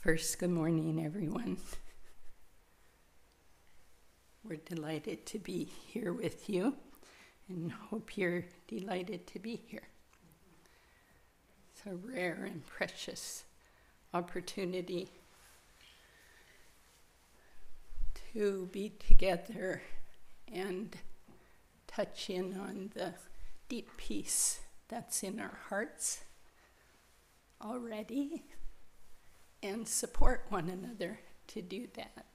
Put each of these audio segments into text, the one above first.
First, good morning, everyone. We're delighted to be here with you and hope you're delighted to be here. It's a rare and precious opportunity to be together and touch in on the deep peace that's in our hearts already and support one another to do that.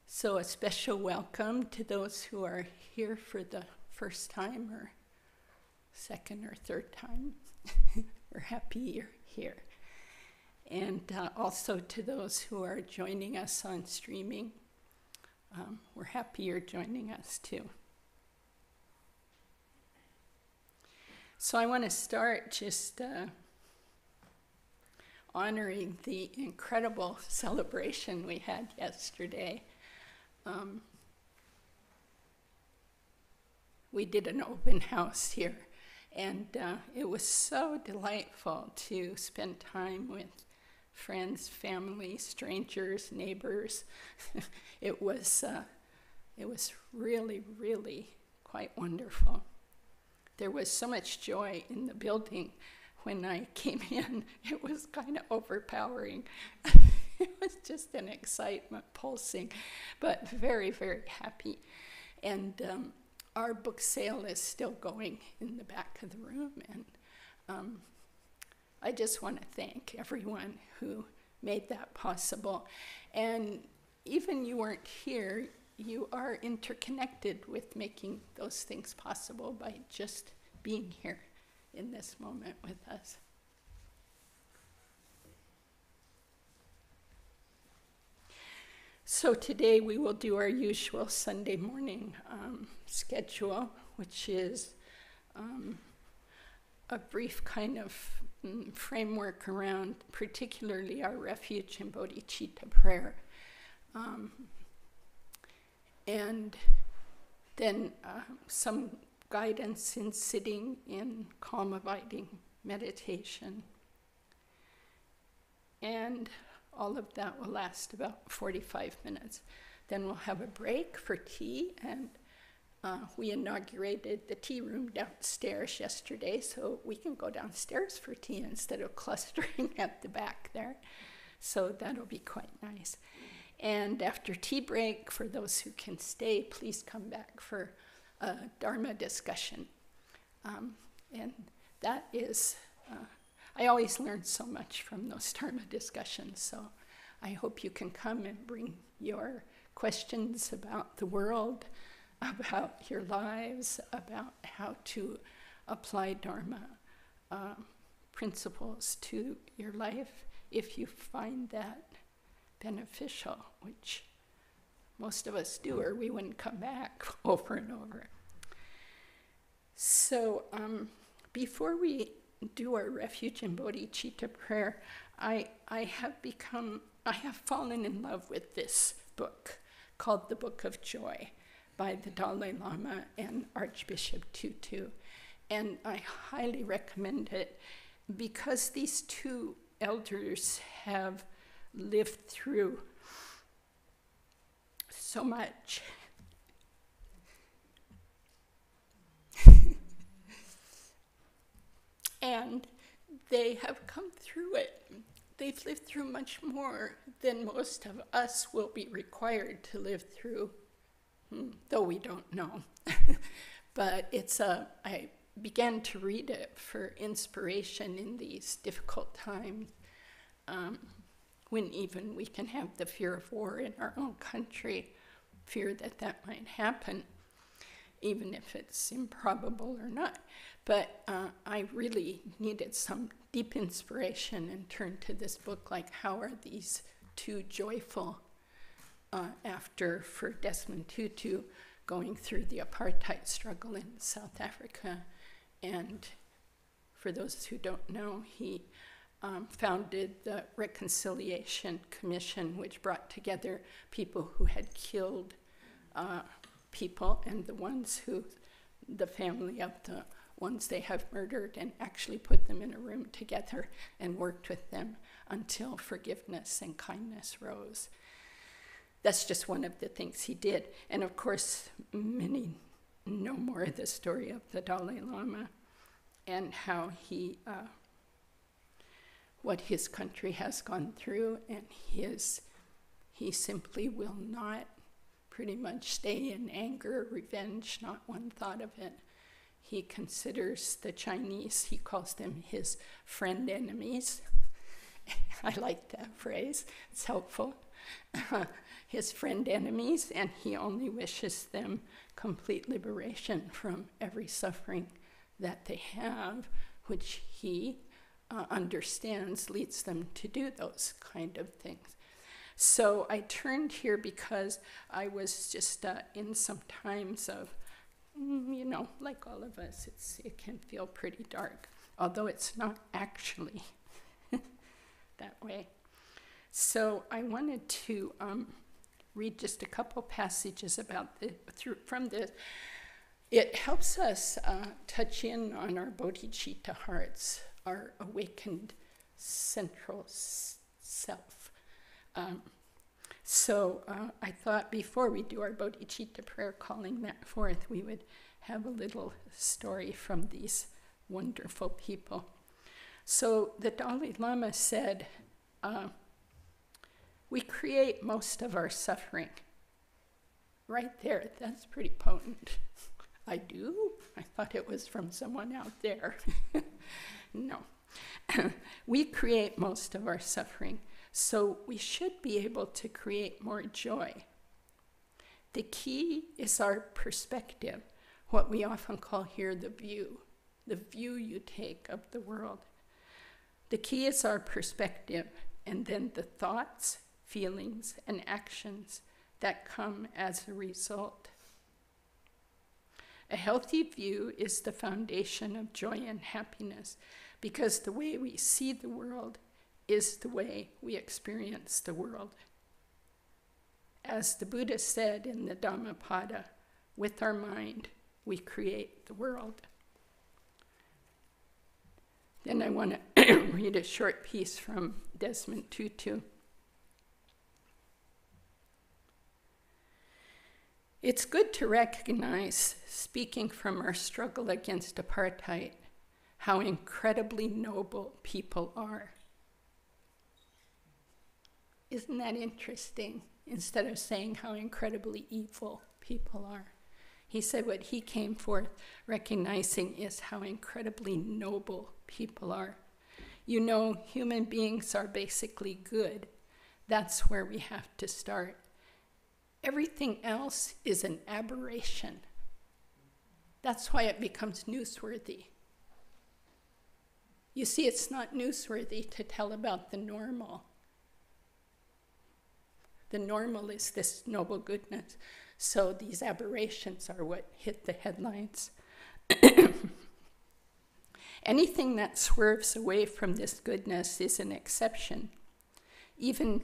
So a special welcome to those who are here for the first time or second or third time. We're happy you're here. And also to those who are joining us on streaming. We're happy you're joining us too. So I want to start just honoring the incredible celebration we had yesterday. We did an open house here, and it was so delightful to spend time with friends, family, strangers, neighbors. It was really, really quite wonderful. There was so much joy in the building. When I came in, it was kind of overpowering. It was just an excitement pulsing, but very, very happy. And our book sale is still going in the back of the room. And I just want to thank everyone who made that possible. And even you weren't here, you are interconnected with making those things possible by just being here in this moment with us. So today we will do our usual Sunday morning schedule, which is a brief kind of framework around particularly our refuge and bodhicitta prayer. And then some guidance in sitting in calm abiding meditation. And all of that will last about 45 minutes. Then we'll have a break for tea, and we inaugurated the tea room downstairs yesterday, so we can go downstairs for tea instead of clustering at the back there. So that'll be quite nice. And after tea break, for those who can stay, please come back for a Dharma discussion. And that is, I always learn so much from those Dharma discussions, so I hope you can come and bring your questions about the world, about your lives, about how to apply Dharma principles to your life if you find that beneficial, which most of us do, or we wouldn't come back over and over. So before we do our refuge and bodhicitta prayer, I have fallen in love with this book called The Book of Joy by the Dalai Lama and Archbishop Tutu. And I highly recommend it because these two elders have lived through so much. And they have come through it. They've lived through much more than most of us will be required to live through, though we don't know. But I began to read it for inspiration in these difficult times, when even we can have the fear of war in our own country, fear that might happen, even if it's improbable or not. But I really needed some deep inspiration and turned to this book, like how are these two joyful, after for Desmond Tutu going through the apartheid struggle in South Africa. And for those who don't know, he founded the Reconciliation Commission, which brought together people who had killed people and the ones who, the family of the ones they have murdered and actually put them in a room together and worked with them until forgiveness and kindness rose. That's just one of the things he did. And of course, many know more of the story of the Dalai Lama and how he, what his country has gone through, and he simply will not pretty much stay in anger, revenge, not one thought of it. He considers the Chinese, he calls them his friend enemies. I like that phrase, it's helpful. His friend enemies, and he only wishes them complete liberation from every suffering that they have, which he understands leads them to do those kind of things. So I turned here because I was just in some times of, you know, like all of us, it can feel pretty dark, although it's not actually that way. So I wanted to read just a couple passages about from this. It helps us touch in on our bodhicitta hearts, our awakened central self. So I thought before we do our bodhicitta prayer, calling that forth, we would have a little story from these wonderful people. So the Dalai Lama said, we create most of our suffering. Right there, that's pretty potent. I do? I thought it was from someone out there. No. We create most of our suffering, so we should be able to create more joy. The key is our perspective, what we often call here the view you take of the world. The key is our perspective, and then the thoughts, feelings, and actions that come as a result. A healthy view is the foundation of joy and happiness, because the way we see the world is the way we experience the world. As the Buddha said in the Dhammapada, with our mind, we create the world. Then I want to read a short piece from Desmond Tutu. It's good to recognize, speaking from our struggle against apartheid, how incredibly noble people are. Isn't that interesting? Instead of saying how incredibly evil people are. He said what he came forth recognizing is how incredibly noble people are. You know, human beings are basically good. That's where we have to start. Everything else is an aberration. That's why it becomes newsworthy. You see, it's not newsworthy to tell about the normal. The normal is this noble goodness. So these aberrations are what hit the headlines. Anything that swerves away from this goodness is an exception. Even,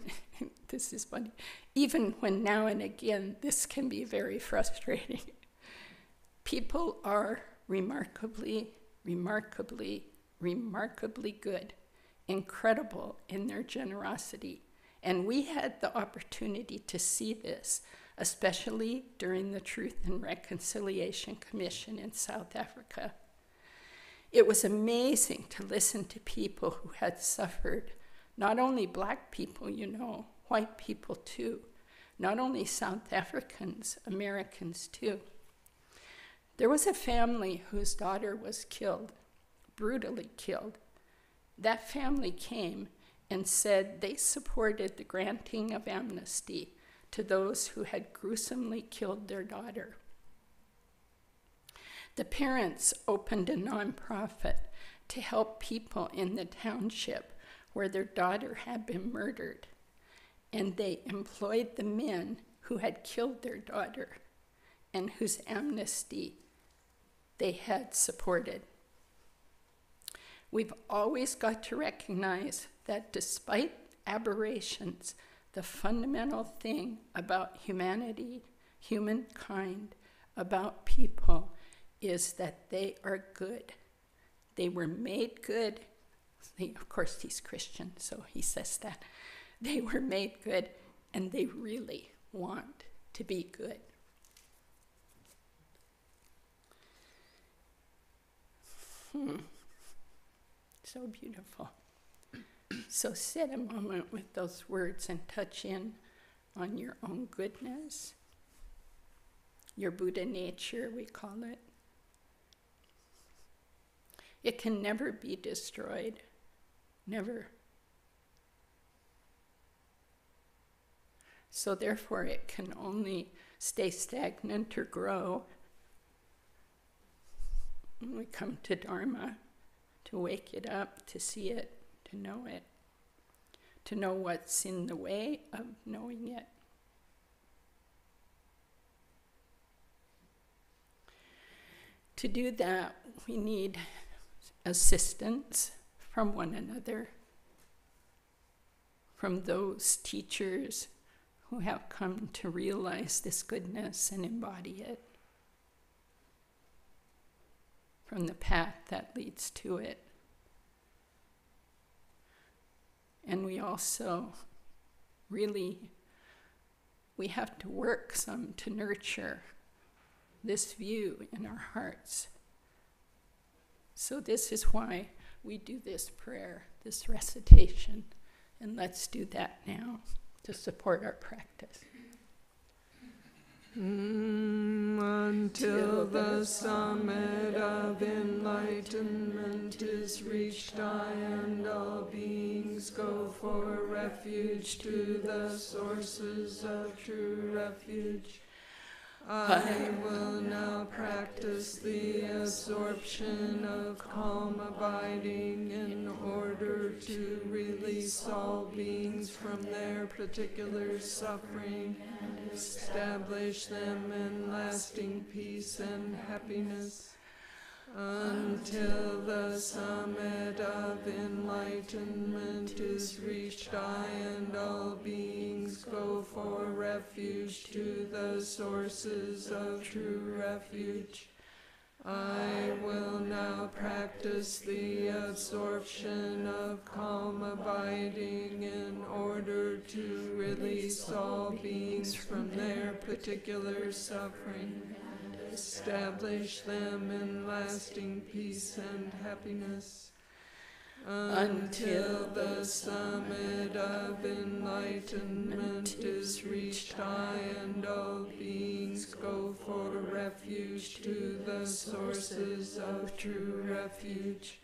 this is funny, even when now and again this can be very frustrating. People are remarkably, remarkably, remarkably good, incredible in their generosity. And we had the opportunity to see this, especially during the Truth and Reconciliation Commission in South Africa. It was amazing to listen to people who had suffered, not only black people, you know, white people too, not only South Africans, Americans too. There was a family whose daughter was killed, brutally killed. That family came and said they supported the granting of amnesty to those who had gruesomely killed their daughter. The parents opened a nonprofit to help people in the township where their daughter had been murdered, and they employed the men who had killed their daughter and whose amnesty they had supported. We've always got to recognize that despite aberrations, the fundamental thing about humanity, humankind, about people, is that they are good. They were made good. Of course, he's Christian, so he says that. They were made good, and they really want to be good. So beautiful. So sit a moment with those words and touch in on your own goodness, your Buddha nature, we call it. It can never be destroyed, never. So therefore it can only stay stagnant or grow. And we come to Dharma to wake it up, to see it, to know what's in the way of knowing it. To do that, we need assistance from one another, from those teachers who have come to realize this goodness and embody it, from the path that leads to it. And we also we have to work some to nurture this view in our hearts. So this is why we do this prayer, this recitation, and let's do that now to support our practice. Until the summit of enlightenment is reached, I and all beings go for refuge to the sources of true refuge. I will now practice the absorption of calm abiding in order to release all beings from their particular suffering and establish them in lasting peace and happiness. Until the summit of enlightenment is reached, I and all beings go for refuge to the sources of true refuge. I will now practice the absorption of calm abiding in order to release all beings from their particular suffering, establish them in lasting peace and happiness. Until the summit of enlightenment is reached, I and all beings go for refuge to the sources of true refuge.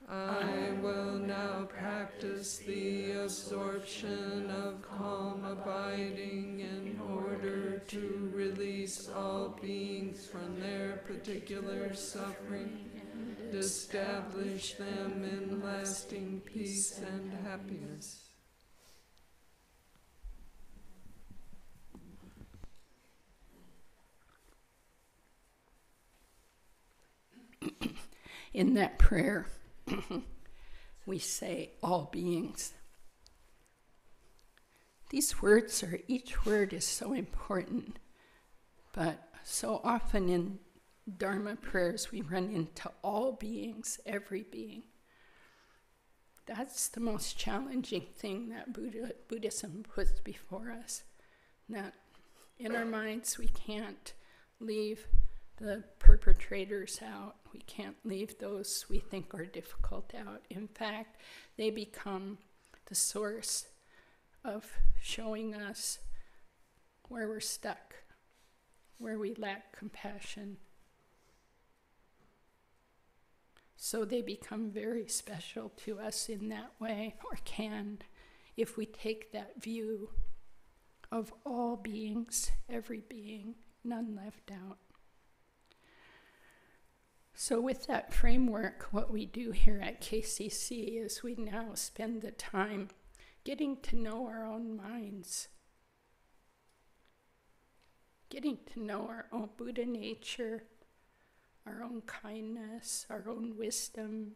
I will now practice the absorption of calm abiding in order to release all beings from their particular suffering, and establish them in lasting peace and happiness. In that prayer, we say all beings. These words each word is so important, but so often in Dharma prayers we run into all beings, every being. That's the most challenging thing that Buddhism puts before us, that in our minds we can't leave the perpetrators out. We can't leave those we think are difficult out. In fact, they become the source of showing us where we're stuck, where we lack compassion. So they become very special to us in that way, or can, if we take that view of all beings, every being, none left out. So with that framework, what we do here at KCC is we now spend the time getting to know our own minds, getting to know our own Buddha nature, our own kindness, our own wisdom,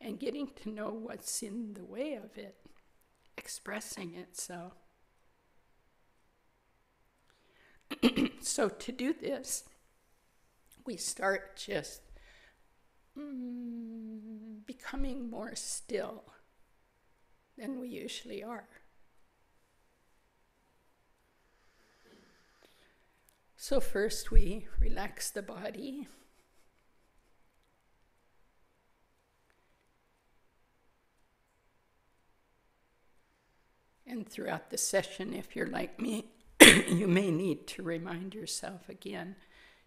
and getting to know what's in the way of it, expressing itself. So to do this, we start just becoming more still than we usually are. So first we relax the body. And throughout the session, if you're like me, you may need to remind yourself again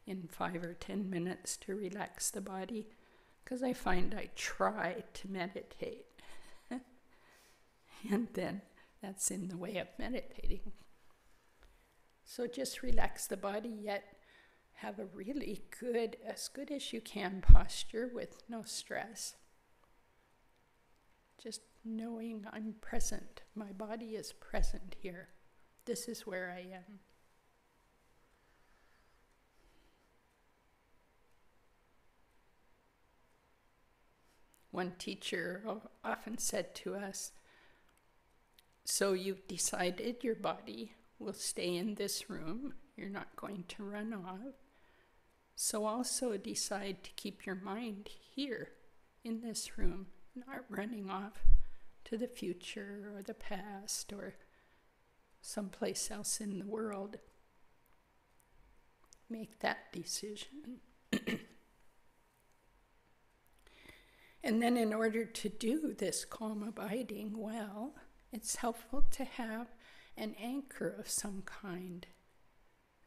in 5 or 10 minutes to relax the body, because I find I try to meditate. And then that's in the way of meditating. So just relax the body, yet have a really good, as good as you can, posture with no stress. Just knowing I'm present. My body is present here. This is where I am. One teacher often said to us, so you've decided your body will stay in this room. You're not going to run off. So also decide to keep your mind here in this room, not running off to the future or the past or someplace else in the world. Make that decision. And then in order to do this calm abiding well, it's helpful to have an anchor of some kind,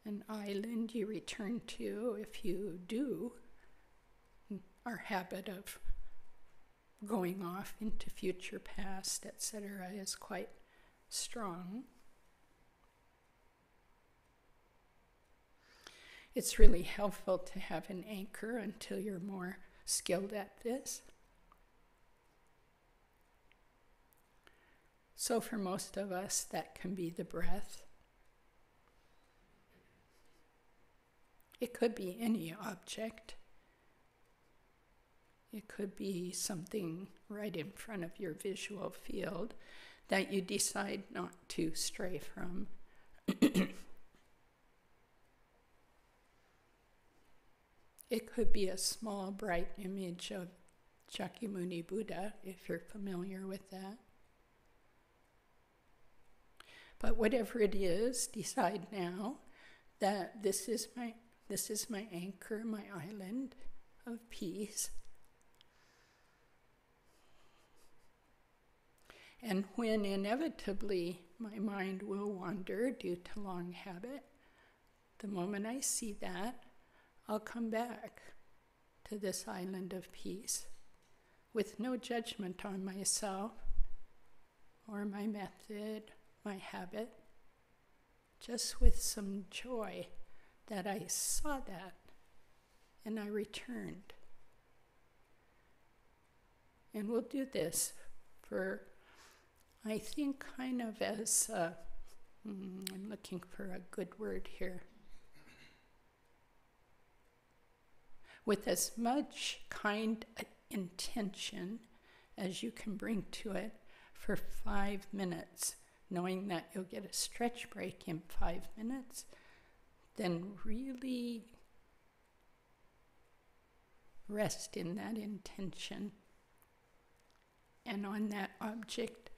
an island you return to if you do. Our habit of going off into future, past, etc. is quite strong. It's really helpful to have an anchor until you're more skilled at this. So for most of us, that can be the breath. It could be any object. It could be something right in front of your visual field that you decide not to stray from. It could be a small, bright image of Shakyamuni Buddha, if you're familiar with that. But whatever it is, decide now that this is my anchor, my island of peace. And when inevitably my mind will wander due to long habit, the moment I see that, I'll come back to this island of peace with no judgment on myself or my method, my habit, just with some joy that I saw that and I returned. And we'll do this for, I think, kind of as, I'm looking for a good word here, with as much kind intention as you can bring to it for 5 minutes, knowing that you'll get a stretch break in 5 minutes, then really rest in that intention and on that object,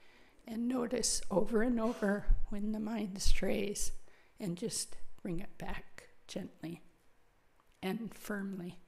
and notice over and over when the mind strays, and just bring it back gently and firmly.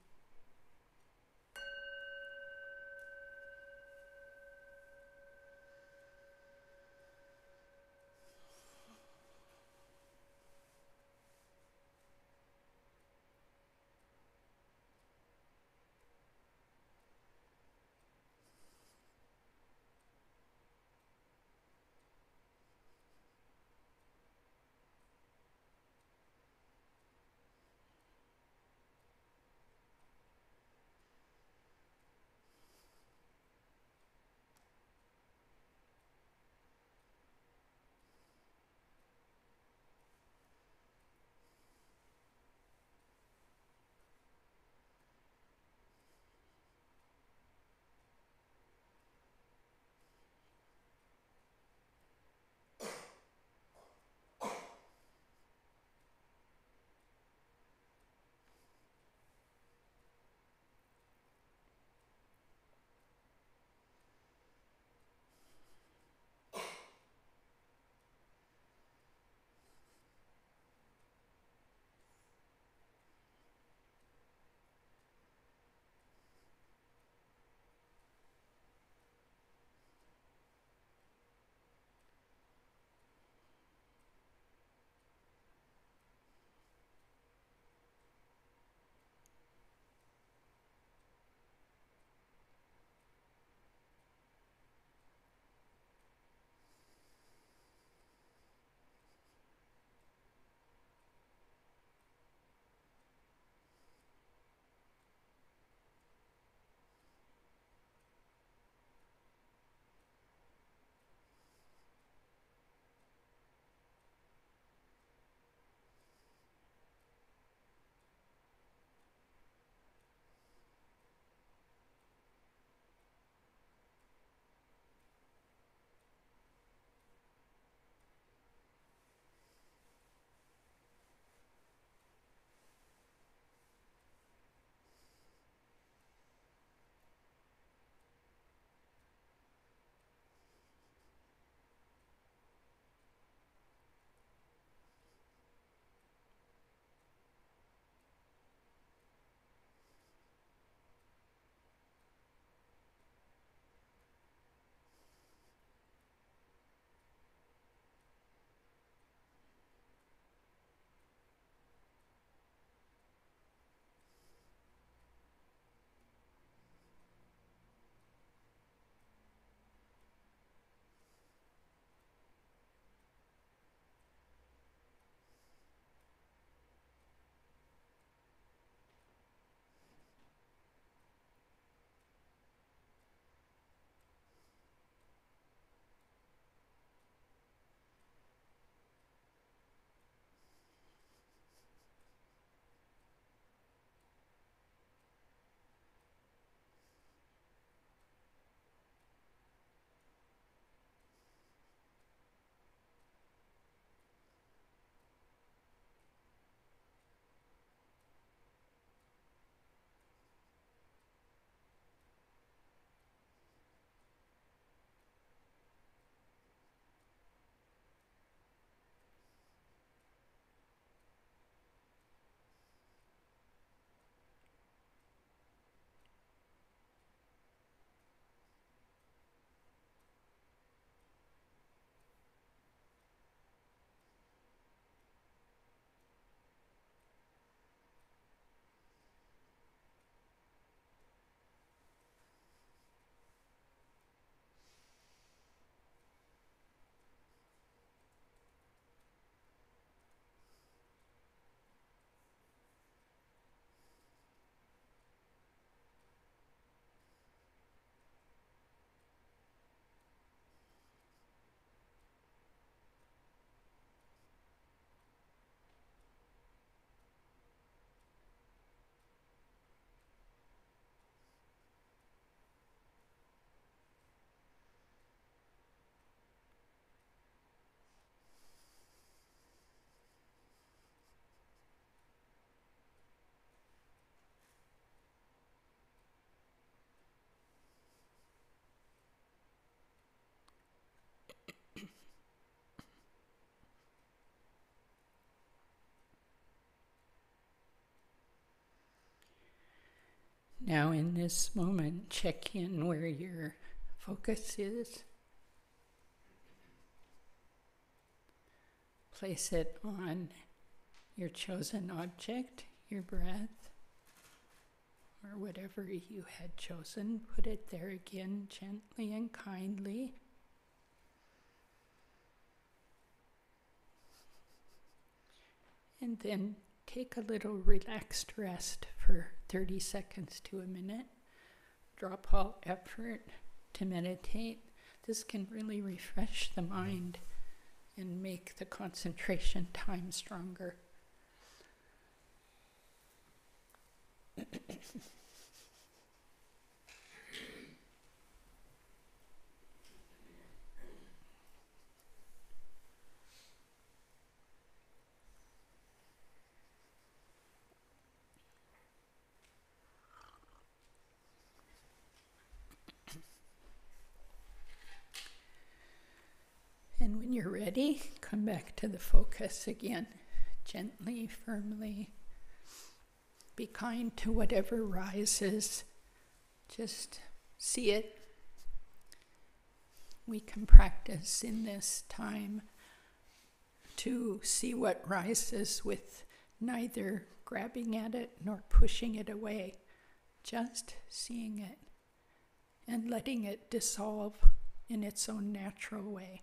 Now, in this moment, check in where your focus is. Place it on your chosen object, your breath, or whatever you had chosen. Put it there again, gently and kindly. And then take a little relaxed rest for 30 seconds to a minute. Drop all effort to meditate. This can really refresh the mind and make the concentration time stronger. And when you're ready, come back to the focus again, gently, firmly. Be kind to whatever rises. Just see it. We can practice in this time to see what rises with neither grabbing at it nor pushing it away, just seeing it and letting it dissolve in its own natural way.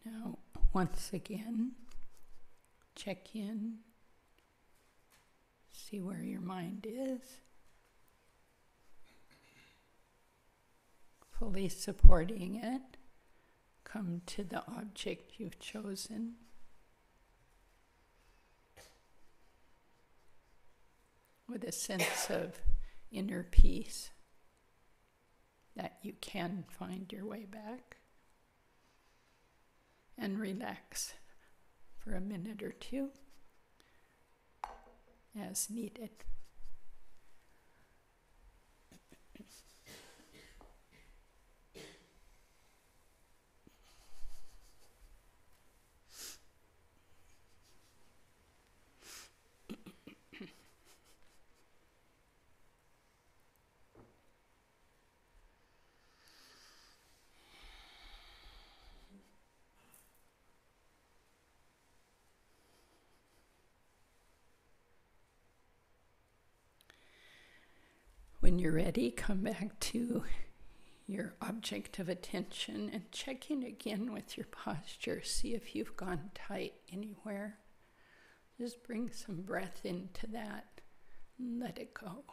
Now, once again, check in, see where your mind is. Fully supporting it, come to the object you've chosen. With a sense of inner peace that you can find your way back. And relax for a minute or two as needed. When you're ready, come back to your object of attention and check in again with your posture. See if you've gone tight anywhere. Just bring some breath into that and let it go.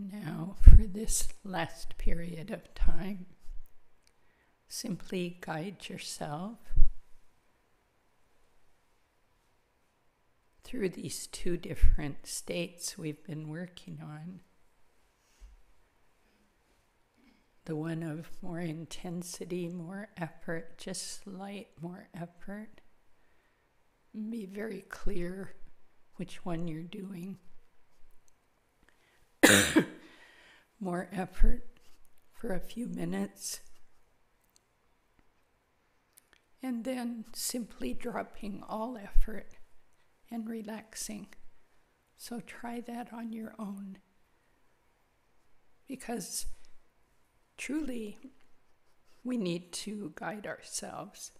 Now, for this last period of time, simply guide yourself through these two different states we've been working on. The one of more intensity, more effort, just slight more effort. Be very clear which one you're doing. More effort for a few minutes. And then simply dropping all effort and relaxing. So try that on your own. Because truly, we need to guide ourselves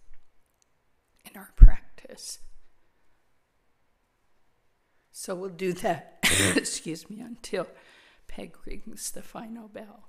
in our practice. So we'll do that, excuse me, until Peg rings the final bell.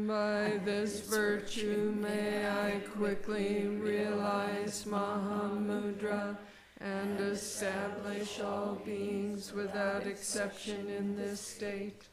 By this virtue may I quickly realize Mahamudra and establish all beings without exception in this state.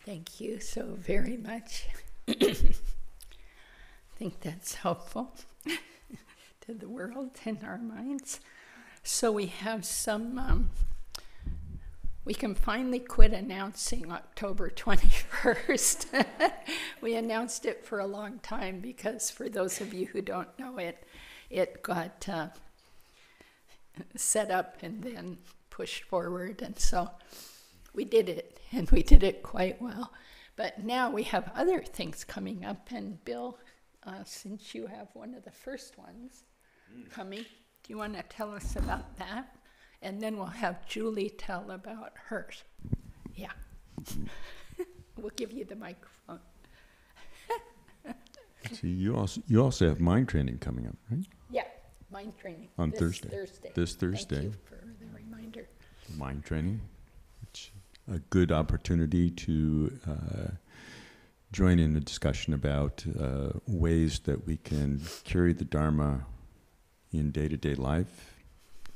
Thank you so very much. I think that's helpful to the world and our minds. So we have some, we can finally quit announcing October 21st. We announced it for a long time because for those of you who don't know it, it got set up and then pushed forward, and so we did it, and we did it quite well. But now we have other things coming up, and Bill, since you have one of the first ones coming, do you want to tell us about that? And then we'll have Julie tell about hers. Yeah. We'll give you the microphone. See, you also have mind training coming up, right? Yeah, mind training. On this Thursday. This Thursday. Thank you for the reminder. Mind training. It's a good opportunity to join in a discussion about ways that we can carry the Dharma in day-to-day life,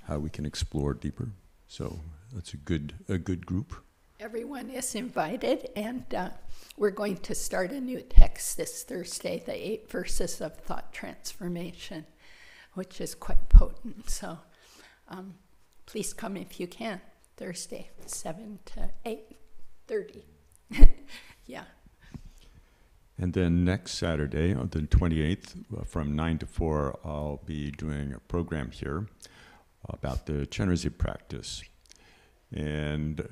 how we can explore deeper. So that's a good group. Everyone is invited, and we're going to start a new text this Thursday, the 8 verses of thought transformation, which is quite potent. So please come if you can. Thursday, 7 to 8:30. Yeah. And then next Saturday, on the 28th, from 9 to 4, I'll be doing a program here about the Chenrezig practice. And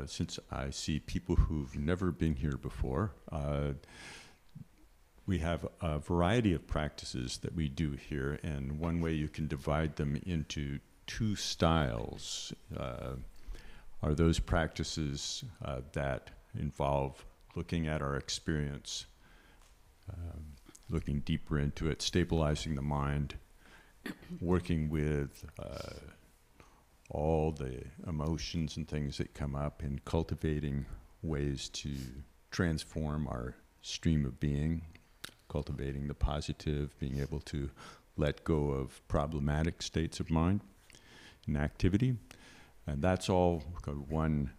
since I see people who've never been here before, we have a variety of practices that we do here, and one way you can divide them into 2 styles are those practices that involve looking at our experience, looking deeper into it, stabilizing the mind, working with all the emotions and things that come up, and cultivating ways to transform our stream of being, cultivating the positive, being able to let go of problematic states of mind and activity. And that's all one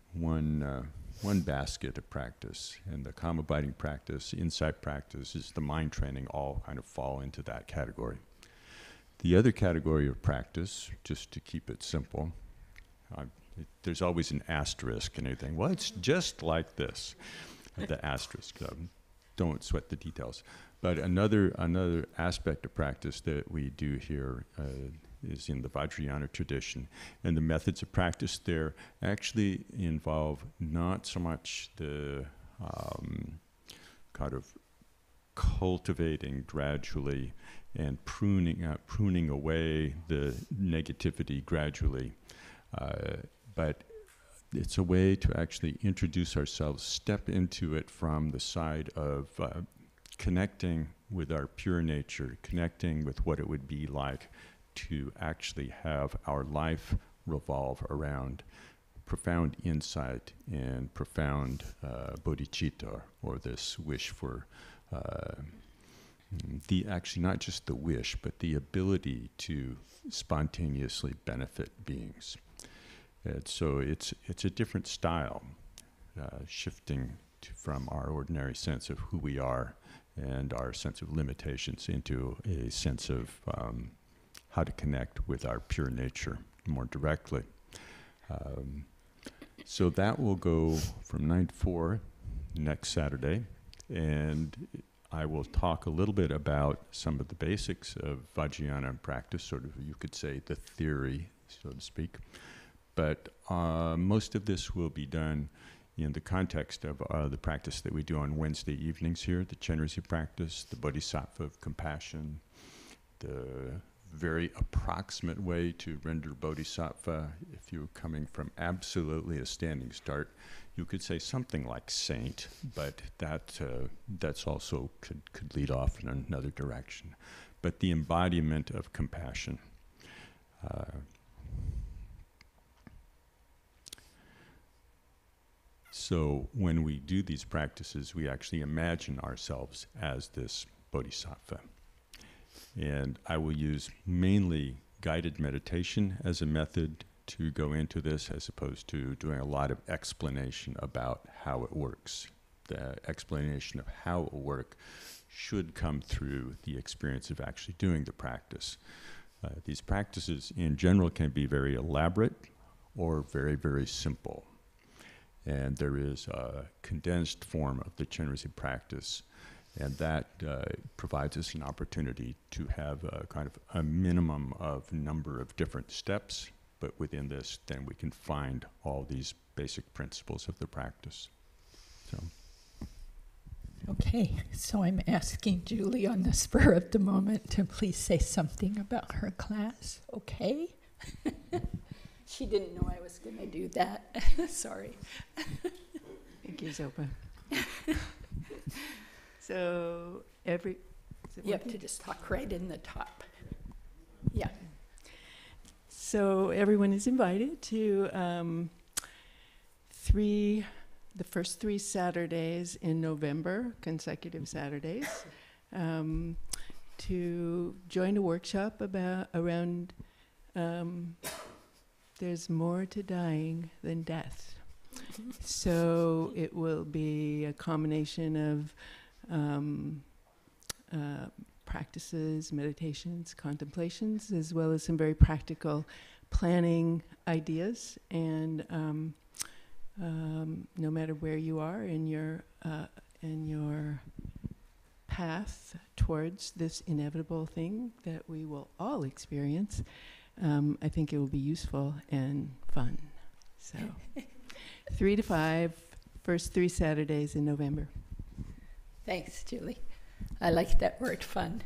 basket of practice. And the karma abiding practice, insight practice, is the mind training, all kind of fall into that category. The other category of practice, just to keep it simple, there's always an asterisk and everything. Well, it's just like this, the asterisk. Don't sweat the details. But another aspect of practice that we do here is in the Vajrayana tradition. And the methods of practice there actually involve not so much the kind of cultivating gradually and pruning away the negativity gradually, but it's a way to actually introduce ourselves, step into it from the side of connecting with our pure nature, connecting with what it would be like to actually have our life revolve around profound insight and profound bodhicitta, or this wish for actually not just the wish, but the ability to spontaneously benefit beings. And so it's a different style, shifting from our ordinary sense of who we are and our sense of limitations into a sense of how to connect with our pure nature more directly. So that will go from 9 to 4 next Saturday. And I will talk a little bit about some of the basics of Vajrayana practice, sort of, you could say, the theory, so to speak. But most of this will be done in the context of the practice that we do on Wednesday evenings here, the Chenrezig practice, the Bodhisattva of compassion, the very approximate way to render Bodhisattva. If you're coming from absolutely a standing start, you could say something like saint, but that's also could lead off in another direction. But the embodiment of compassion. So when we do these practices, we actually imagine ourselves as this Bodhisattva. And I will use mainly guided meditation as a method to go into this, as opposed to doing a lot of explanation about how it works. The explanation of how it will work should come through the experience of actually doing the practice. These practices in general can be very elaborate or very, very simple. And there is a condensed form of the Chenrezig practice, and that provides us an opportunity to have a kind of a minimum of number of different steps, but within this, then we can find all these basic principles of the practice. So. Okay, so I'm asking Julie on the spur of the moment to please say something about her class, okay? She didn't know I was going to do that. Sorry. Thank you, Zopa. So you have to just talk right in the top. Yeah. So everyone is invited to the first 3 Saturdays in November, consecutive Saturdays, to join a workshop around there's more to dying than death. So it will be a combination of practices, meditations, contemplations, as well as some very practical planning ideas. And no matter where you are in your path towards this inevitable thing that we will all experience, I think it will be useful and fun. So 3 to 5, first 3 Saturdays in November. Thanks, Julie. I like that word, fun.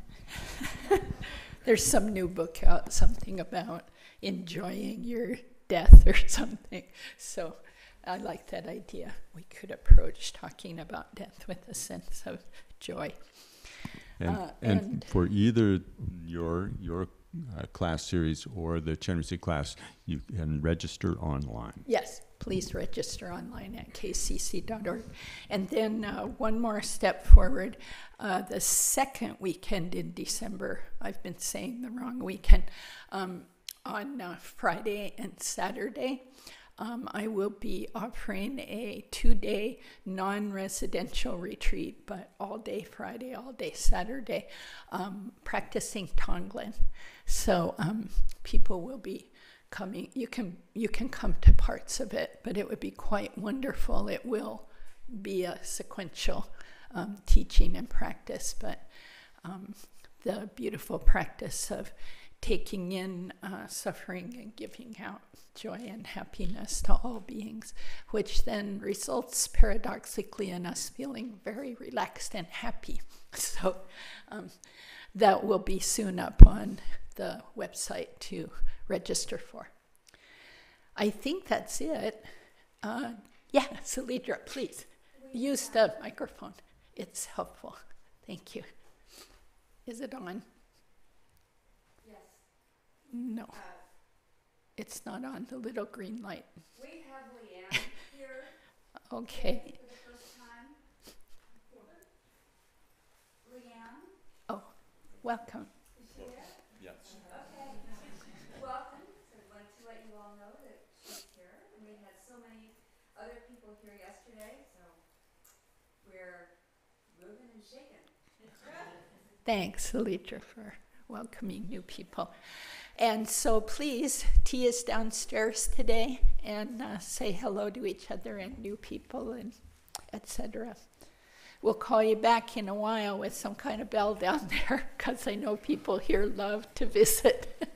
There's some new book out, something about enjoying your death or something. So I like that idea. We could approach talking about death with a sense of joy. And for either your class series or the Chenrezig class, you can register online. Yes, please register online at kcc.org. And then one more step forward, the second weekend in December, I've been saying the wrong weekend, on Friday and Saturday, I will be offering a 2-day non-residential retreat, but all day Friday, all day Saturday, practicing Tonglen. So people will be coming. You can come to parts of it, but it would be quite wonderful. It will be a sequential teaching and practice, but the beautiful practice of taking in suffering and giving out joy and happiness to all beings, which then results paradoxically in us feeling very relaxed and happy. So that will be soon up on the website to register for. I think that's it. Yeah, Salidra, please use the microphone. It's helpful. Thank you. Is it on? No, it's not on the little green light. We have Leanne here. Okay. For the first time. Leanne, Oh, welcome. is she there? Yes. Okay. Welcome. So I wanted to let you all know that she's here. And we had so many other people here yesterday, so we're moving and shaking. Thanks, Alitra, for welcoming new people. And so please, tea is downstairs today, and say hello to each other and new people, and etc. we'll call you back in a while with some kind of bell down there, because I know people here love to visit.